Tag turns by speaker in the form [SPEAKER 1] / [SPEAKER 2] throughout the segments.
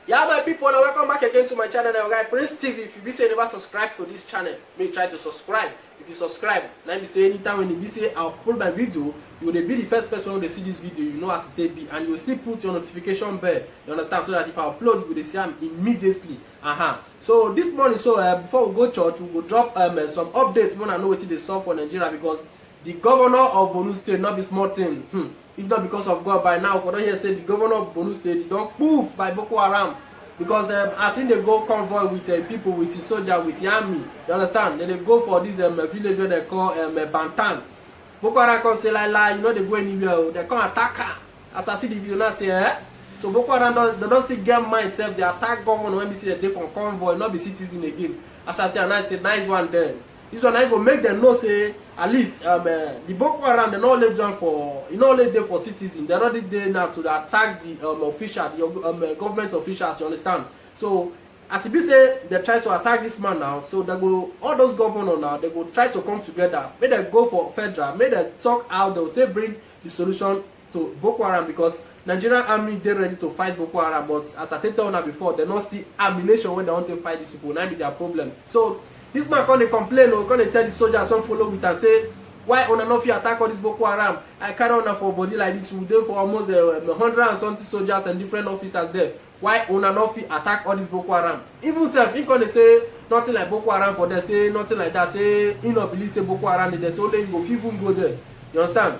[SPEAKER 1] Yeah, my people, and welcome back again to my channel. Now, guys, Prince TV. If you be say never subscribe to this channel, make try to subscribe. If you subscribe, let me say anytime when you be say I'll pull my video, you will be the first person when they see this video. You know as it be, and you will still put your notification bell. You understand? So that if I upload, you will see them immediately. So this morning, before we go church, we will drop some updates. When I know what they saw for Nigeria, because the governor of Borno State not be small thing. If not because of God, by now, for don't hear say the governor of Borno State, he don't move by Boko Haram. Because as in they go convoy with people, with the soldier, with the army, you understand? Then they go for this village where they call Bantan. Boko Haram can say like, you know, they go anywhere, they can attack her. As I see the video now say, So Boko Haram they don't still get mindself, they attack governor when we see the day from convoy, not be citizen again. As I say, and I say, nice one there. This one I go make them know say at least the Boko Haram they not only done for not only there for citizens, they're already there now to attack the official, the government officials, you understand? So as it be say they try to attack this man now, so they go all those governors now they go try to come together, may they go for federal, may they talk out, they will take bring the solution to Boko Haram, because Nigerian army they ready to fight Boko Haram, but as I tell you before, they don't see ammunition when they want to fight these people, that be their problem. So this man can complain or can tell the soldiers some follow with and say, why on and off you attack all this Boko Haram? I carry on for a body like this, we do for almost 100 and something soldiers and different officers there. Why on and off you attack all this Boko Haram? Even self, he can say nothing like Boko Haram for them, say nothing like that, say you know believe say Boko Haram there, so only you go even go there. You understand?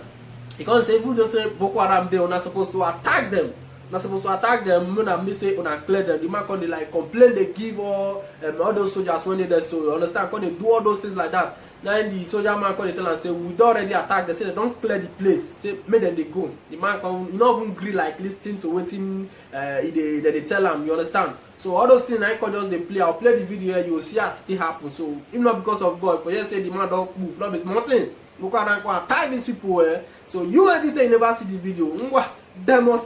[SPEAKER 1] He can say even just say Boko Haram they are not supposed to attack them. Not supposed to attack them, when I say when I clear them, the man can they like complain, they give all those soldiers when they there, so you understand, can they do all those things like that. Now the soldier man can they tell and say we don't already attack, they say they don't clear the place, say make them they go. The man can you not even agree like listening to waiting they tell him, you understand. So all those things I can just they play. I'll play the video here, you will see as still happen. So if not because of God, for you say the man don't move, not be nothing. You can attack these people so you already say you never see the video. Demos.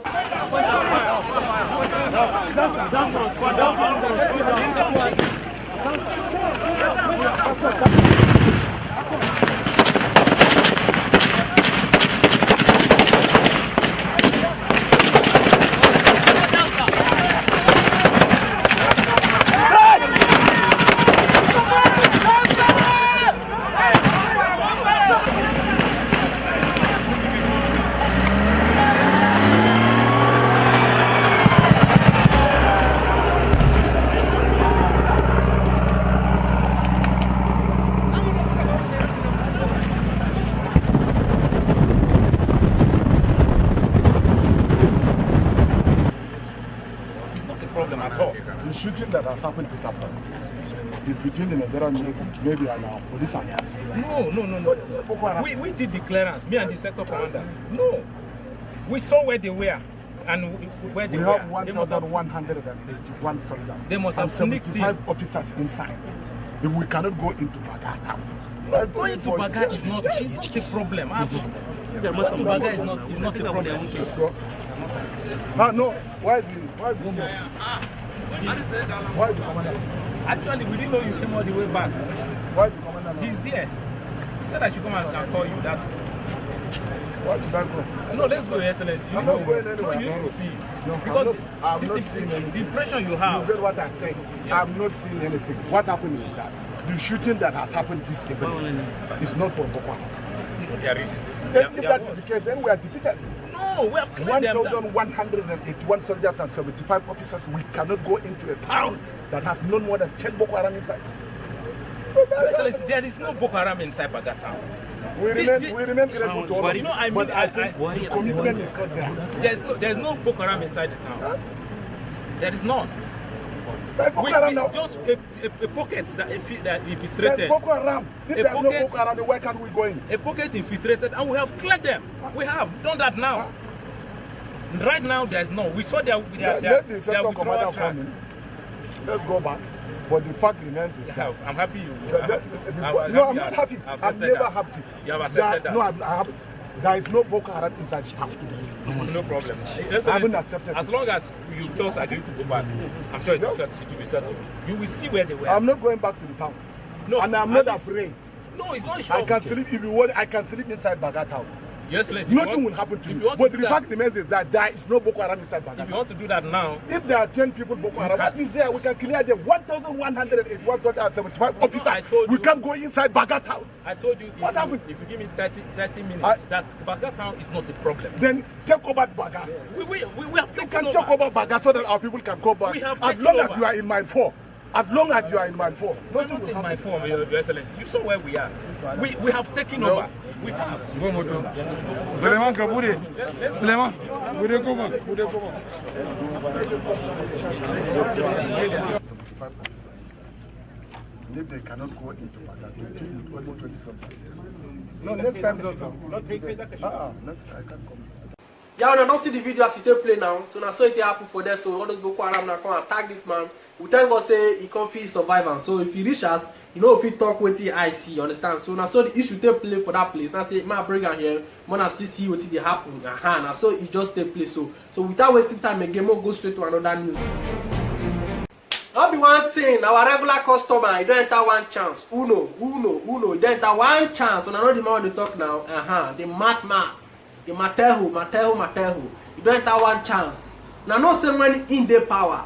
[SPEAKER 2] The shooting that has happened this afternoon is between the Nigerian Navy and our police.
[SPEAKER 3] No. We did the clearance, me and the sector commander. No. We saw where they were and where they were.
[SPEAKER 2] We have 1,181 soldiers.
[SPEAKER 3] They must have sneaked in.
[SPEAKER 2] 75 officers inside. If we cannot go into Baga town.
[SPEAKER 3] No, going to Baga is not a problem. Going to Baga is not a problem.
[SPEAKER 2] Let's go. No. Why the commander?
[SPEAKER 3] Actually, we didn't know you came all the way back.
[SPEAKER 2] Why is the commander now?
[SPEAKER 3] He's there. He said I should come and call you. That.
[SPEAKER 2] Why should I go?
[SPEAKER 3] No, let's go, Your Excellency. You need to see it.
[SPEAKER 2] No,
[SPEAKER 3] because
[SPEAKER 2] I'm not seeing anything.
[SPEAKER 3] The impression you have.
[SPEAKER 2] You get what I'm saying? Yeah. I'm not seeing anything. What happened is that the shooting that has happened this evening is not for Boko Haram.
[SPEAKER 3] There is.
[SPEAKER 2] If that is the case, then we are defeated.
[SPEAKER 3] No, we have cleared them.
[SPEAKER 2] 1,181 soldiers and 75 officers. We cannot go into a town that has no more than 10 Boko Haram inside.
[SPEAKER 3] Excellency, there is no Boko Haram inside Baga town.
[SPEAKER 2] We remain grateful to all of you.
[SPEAKER 3] No, I mean,
[SPEAKER 2] the commitment is not there.
[SPEAKER 3] There's no Boko Haram inside the town. Huh? There is none. Just a pocket that infiltrated.
[SPEAKER 2] Boko Haram. If there's no Boko Haram, why can't we go in?
[SPEAKER 3] A pocket infiltrated, and we have cleared them. We have done that now. Right now, there's no. We saw their withdrawal track.
[SPEAKER 2] Let's go back. But the fact remains.
[SPEAKER 3] I'm happy you.
[SPEAKER 2] No, I'm not happy. I'm never happy.
[SPEAKER 3] You have accepted that.
[SPEAKER 2] No, I haven't. There is no Boko Haram inside the town.
[SPEAKER 3] No problem.
[SPEAKER 2] I haven't accepted.
[SPEAKER 3] As long as you just agree to go back, I'm sure it will be settled. You will see where they were.
[SPEAKER 2] I'm not going back to the town.
[SPEAKER 3] No,
[SPEAKER 2] and I'm not afraid.
[SPEAKER 3] No, it's not sure.
[SPEAKER 2] I can sleep if you want. I can sleep inside Baga town.
[SPEAKER 3] Your Excellency,
[SPEAKER 2] Nothing will happen to you. But the fact remains is that there is no Boko Haram inside Baga.
[SPEAKER 3] If you want to do that now,
[SPEAKER 2] if there are 10 people Boko Haram, what is there? We can clear them. 1,175 officers. We can go inside Baga town.
[SPEAKER 3] I told you,
[SPEAKER 2] What happened?
[SPEAKER 3] If you give me 30 minutes, that Baga town is not a problem.
[SPEAKER 2] Then take over Baga.
[SPEAKER 3] We have
[SPEAKER 2] You
[SPEAKER 3] taken
[SPEAKER 2] can
[SPEAKER 3] over.
[SPEAKER 2] take over Baga so that our people can come back.
[SPEAKER 3] We have
[SPEAKER 2] As
[SPEAKER 3] taken
[SPEAKER 2] long as
[SPEAKER 3] over.
[SPEAKER 2] you are in mine 4. As long as you are in mine 4.
[SPEAKER 3] We're not in my form, Your Excellency. You saw where we are. We have taken over. We have.
[SPEAKER 4] Suleiman Kabudi. Suleiman, Bude Kuma.
[SPEAKER 2] 75 officers. And if they cannot go into Baga to deal with only 20 something. No, next time also. Not today. Next time I can't come.
[SPEAKER 1] Yeah, when I don't see the video as it take play now, so now so it happen for them. So all those Boko Haram now come attack this man. We thank God say he can't feel survival. So if he reach us, you know if he talk with the I see, you understand? So now so the issue take play for that place. Now say man bring am here, man I still see what they happen. Now so it just take place. So without wasting time again, we'll go straight to another news. Not be one thing, our regular customer, you don't enter one chance. Uno, you don't enter one chance. So now know the man they talk now. The maths. The Matehu. You don't enter one chance. Now no say when in the power.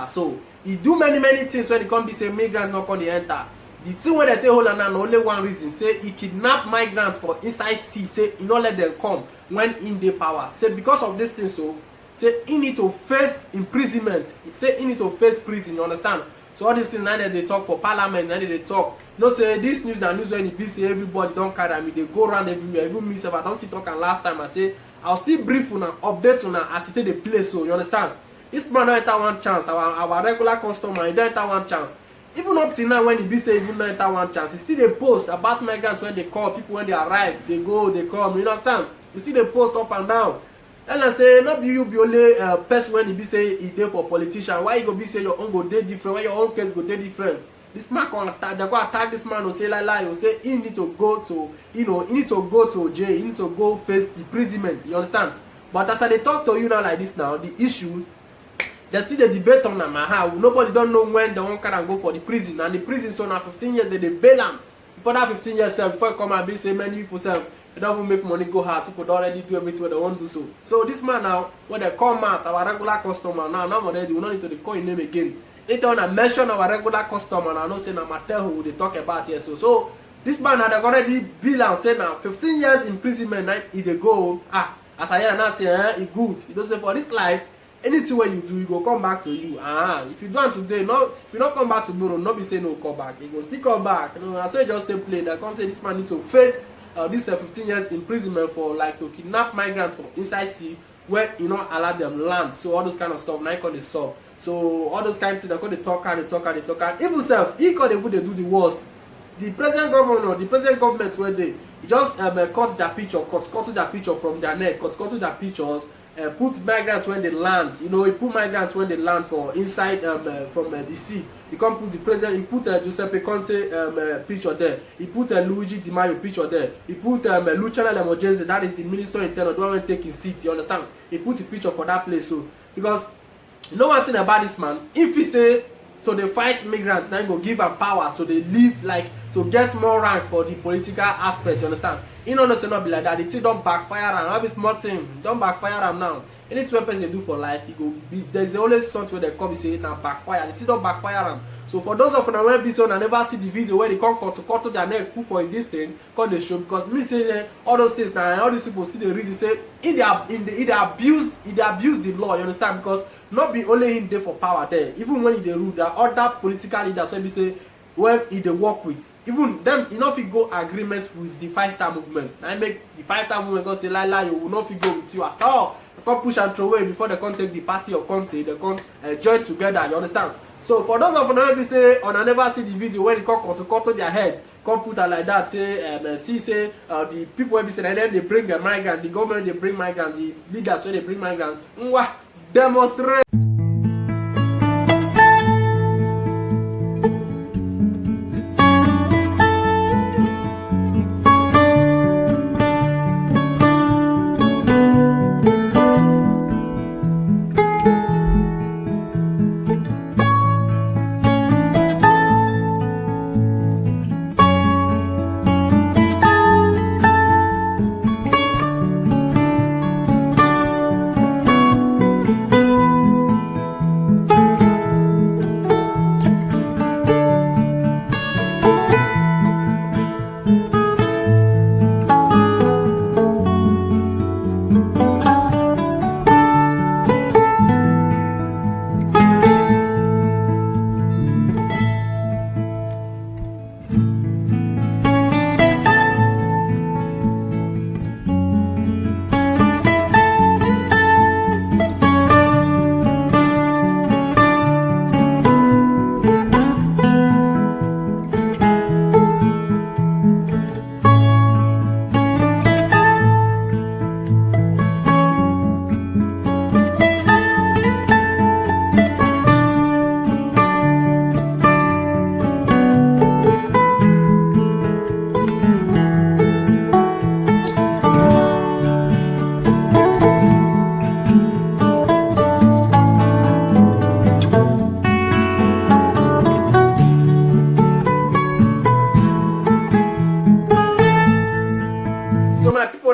[SPEAKER 1] So he do many things when it come to say migrants not come to enter. The thing where they take hold on only one reason. Say he kidnap migrants for inside sea. Say he not let them come when in the power. Say because of this thing so say he need to face imprisonment. Say he need to face prison, you understand? So all these things now that they talk for parliament, now they talk. No say this news that news when it be say everybody don't carry me, they go around everywhere. Even me self, I don't see talking last time. I say I'll still brief on update on as it take the place. So you understand? This man don't enter one chance. Our regular customer, he don't enter one chance. Even up till now when he be say even don't enter one chance, he still they post about migrants when they call, people when they arrive, they go, they come. You understand? You see they post up and down. And I say, not be you be only person when he be say he dey for politician. Why you go be say your own go dey different? Why your own case go dey different? This man can attack. They go attack this man. Or say lie. Or say he need to go to, he need to go to jail. He need to go face imprisonment. You understand? But as I dey talk to you now like this now, the issue, they still the debate on them. Nobody don't know when they won't can go for the prison. And the prison so now 15 years they bail them. Before that 15 years before you come and be say many people say. They don't even make money go house. People don't already do everything what they want to do so. So this man now, when they come out, our regular customer now already we don't need to call his name again. Later on I mention our regular customer and I know say now Mattel who they talk about here. So this man now they already bill and say now 15 years imprisonment now he they go. As I hear now say it good. He don't say for this life, anything what you do, it go come back to you. If you do it today, no, if you not come back tomorrow, not be say no come back. It go still come back. You know, I say just stay plain. I can't say this man need to face this 15 years imprisonment for like to kidnap migrants from inside sea where you not allow them land. So all those kind of stuff now can they solve. So all those kind of things they they talk and even self he can they do the worst. The present governor, the present government where they just cut their picture, cut their picture from their neck, cut their pictures. Put migrants when they land. You know, he put migrants when they land for inside from the sea. He can't put the president. He put Giuseppe Conte picture there. He put Luigi Di Maio picture there. He put Luciano Lamorgese, that is the minister in Internal, don't want to take his seat. You understand? He put the picture for that place. So because you know one thing about this man, if he say to the fight migrants, then go give them power to they live like to get more rank for the political aspect. You understand? You know, not be like that. The thing don't backfire and have a small thing. Don't backfire them now. Anything person they do for life, it go be. There's always something where they come and say now backfire. The thing don't backfire them. So for those of them when be so, I never see the video where they come cut to their neck, put for this thing, come they show because me say all those things now, all these people still the reason say they abuse the law. You understand? Because not be only him there for power there. Even when they rule, there are other political leaders when we say. When they work with even them, you know if you go agreement with the 5-star movement. I make the 5-star movement go say you will not fit go with you at all. They can't push and throw away before they can't take the party of country. They can't join together. You understand? So for those of them who say I never see the video where they come cut to their head, come put her like that. Say say the people will be saying then they bring the migrants, the government they bring migrants, the leaders when they bring migrants. Demonstrate.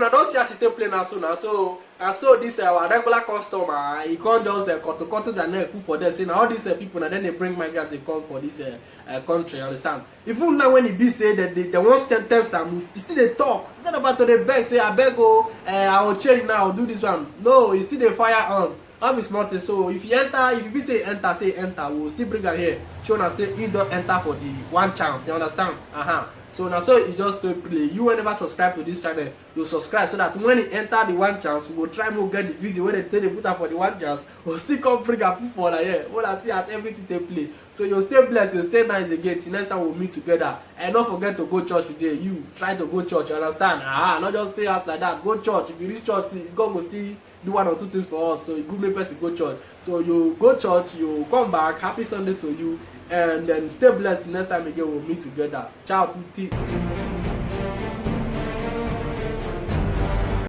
[SPEAKER 1] I don't see as it play now. So this our regular customer, he can't just cut to the neck for them. Say now all these people, and then they bring migrants, they come for this country. Understand? Even now when he be say that they won't sentence them, he still they talk. Instead of to the beg, say I beg go, I will change now, I'll do this one. No, he still they fire on. I'm is smart. So if you enter, if you be say enter, we'll still bring her here. Show now say you don't enter for the one chance. You understand? So now so you just play. You will never subscribe to this channel, you subscribe so that when it enter the one chance, we will try to get the video when they put up for the one chance. We'll still come bring a put for like here. All I see as everything they play. So you stay blessed, you stay nice again. Till next time we'll meet together. And don't forget to go church today. You try to go church, you understand? Not just stay house like that. Go church. If you reach church, God will still do 1 or 2 things for us. So you good make person go church. So you go church, you come back. Happy Sunday to you. And then stay blessed. Next time again we'll meet together. Ciao tutti.